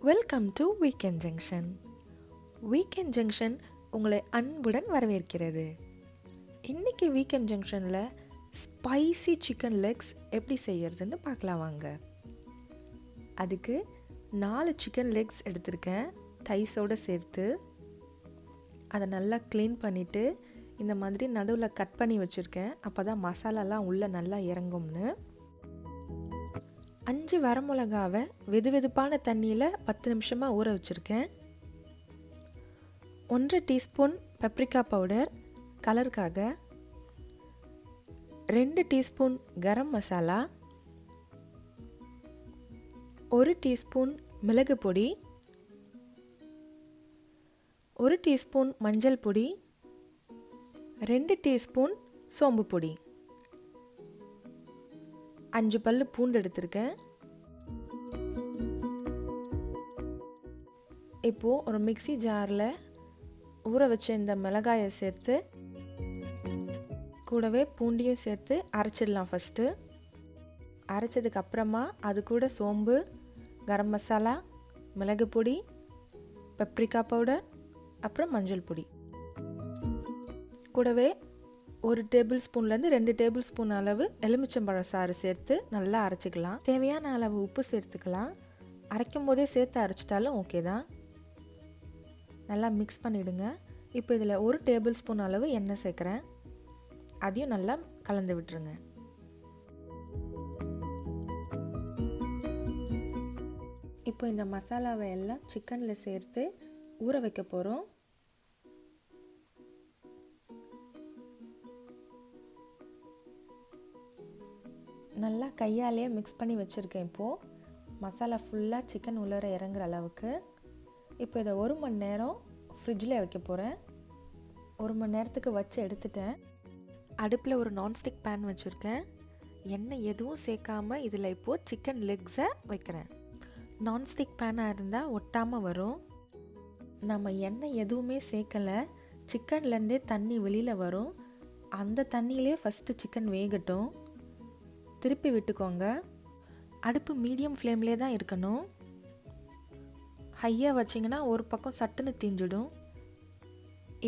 Welcome to weekend junction. Weekend junction உங்களை அன்புடன் வரவேற்கிறது. இன்றைக்கி வீக்கெண்ட் ஜங்ஷனில் ஸ்பைசி சிக்கன் லெக்ஸ் எப்படி செய்யறதுன்னு பார்க்கலாம் வாங்க. அதுக்கு 4 சிக்கன் லெக்ஸ் எடுத்திருக்கேன், தைஸோடு சேர்த்து. அதை நல்லா க்ளீன் பண்ணிவிட்டு இந்த மாதிரி நடுவில் கட் பண்ணி வச்சுருக்கேன். அப்போ தான் மசாலாலாம் உள்ளே நல்லா இறங்கும்னு. 5 வரமிளகாவை வெதுவெதுப்பான தண்ணியில் 10 நிமிஷமாக ஊற வச்சுருக்கேன். 1.5 டீஸ்பூன் பெப்ரிக்கா பவுடர் கலருக்காக, 2 டீஸ்பூன் கரம் மசாலா, 1 டீஸ்பூன் மிளகு பொடி, 1 டீஸ்பூன் மஞ்சள் பொடி, 2 டீஸ்பூன் சோம்பு பொடி, 5 பல்லு பூண்டு எடுத்திருக்கேன். இப்போது ஒரு மிக்ஸி ஜாரில் ஊற வச்ச இந்த மிளகாயை சேர்த்து கூடவே பூண்டையும் சேர்த்து அரைச்சிடலாம். ஃபஸ்ட்டு அரைச்சதுக்கு அப்புறமா அது கூட சோம்பு, கரம் மசாலா, மிளகு பொடி, பெப்ரிக்கா பவுடர், அப்புறம் மஞ்சள் பொடி, கூடவே 1 டேபிள் ஸ்பூன்லேருந்து 2 டேபிள் ஸ்பூன் அளவு எலுமிச்சம்பழ சாறு சேர்த்து நல்லா அரைச்சிக்கலாம். தேவையான அளவு உப்பு சேர்த்துக்கலாம். அரைக்கும் போதே சேர்த்து அரைச்சிட்டாலும் ஓகே தான். நல்லா மிக்ஸ் பண்ணிவிடுங்க. இப்போ இதில் 1 டேபிள் ஸ்பூன் அளவு எண்ணெய் சேர்க்குறேன். அதையும் நல்லா கலந்து விட்டுருங்க. இப்போ இந்த மசாலாவை எல்லாம் சிக்கனில் சேர்த்து ஊற வைக்க போகிறோம். நல்லா கையாலேயே மிக்ஸ் பண்ணி வச்சுருக்கேன். இப்போது மசாலா ஃபுல்லாக சிக்கன் உள்ளர இறங்குற அளவுக்கு. இப்போ இதை 1 மணி நேரம் ஃப்ரிட்ஜில் வைக்க போகிறேன். 1 மணி நேரத்துக்கு வச்சு எடுத்துட்டேன். அடுப்பில் ஒரு நான்ஸ்டிக் பேன் வச்சுருக்கேன். எண்ணெய் எதுவும் சேர்க்காமல் இதில் இப்போது சிக்கன் லெக்ஸை வைக்கிறேன். நான்ஸ்டிக் பேனாக இருந்தால் ஒட்டாமல் வரும். நம்ம எண்ணெய் எதுவுமே சேர்க்கலை, சிக்கன்லேருந்தே தண்ணி வெளியில் வரும். அந்த தண்ணியிலே ஃபஸ்ட்டு சிக்கன் வேகட்டும். திருப்பி விட்டுக்கோங்க. அடுப்பு மீடியம் ஃப்ளேம்லேயே தான் இருக்கணும். ஹையாக வச்சிங்கன்னா ஒரு பக்கம் சட்டுன்னு தீஞ்சிடும்.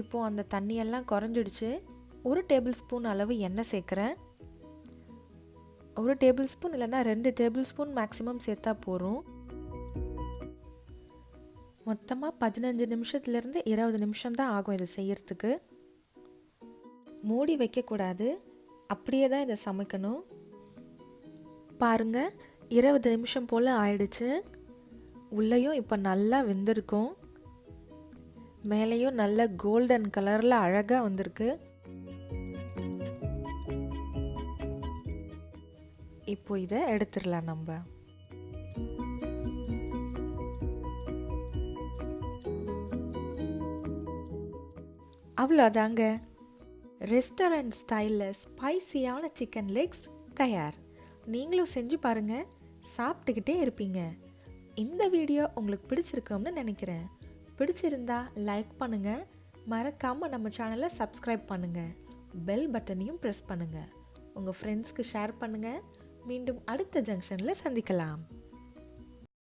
இப்போது அந்த தண்ணியெல்லாம் குறைஞ்சிடுச்சு. 1 டேபிள் ஸ்பூன் அளவு எண்ணெய் சேர்க்குறேன். 1 டேபிள் ஸ்பூன் இல்லைன்னா 2 டேபிள் ஸ்பூன் மேக்ஸிமம் சேர்த்தா போதும். மொத்தமாக 15 நிமிஷத்துலேருந்து 20 நிமிஷம் தான் ஆகும் இதை செய்யறதுக்கு. மூடி வைக்கக்கூடாது, அப்படியே தான் இதை சமைக்கணும். பாருங்கள், 20 நிமிஷம் போல் ஆயிடுச்சு. உள்ளேயும் இப்போ நல்லா வெந்திருக்கும். மேலேயும் நல்ல கோல்டன் கலரில் அழகாக வந்திருக்கு. இப்போ இதை எடுத்துடலாம் நம்ம. அவ்வளோதாங்க, ரெஸ்டாரண்ட் ஸ்டைலில் ஸ்பைசியான சிக்கன் லெக்ஸ் தயார். நீங்களும் செஞ்சு பாருங்கள், சாப்பிட்டுக்கிட்டே இருப்பீங்க. இந்த வீடியோ உங்களுக்கு பிடிச்சிருக்கும்னு நினைக்கிறேன். பிடிச்சிருந்தா லைக் பண்ணுங்கள், மறக்காமல் நம்ம சேனலை சப்ஸ்கிரைப் பண்ணுங்கள், பெல் பட்டனையும் ப்ரெஸ் பண்ணுங்கள், உங்கள் ஃப்ரெண்ட்ஸ்க்கு ஷேர் பண்ணுங்கள். மீண்டும் அடுத்த ஜங்ஷனில் சந்திக்கலாம்.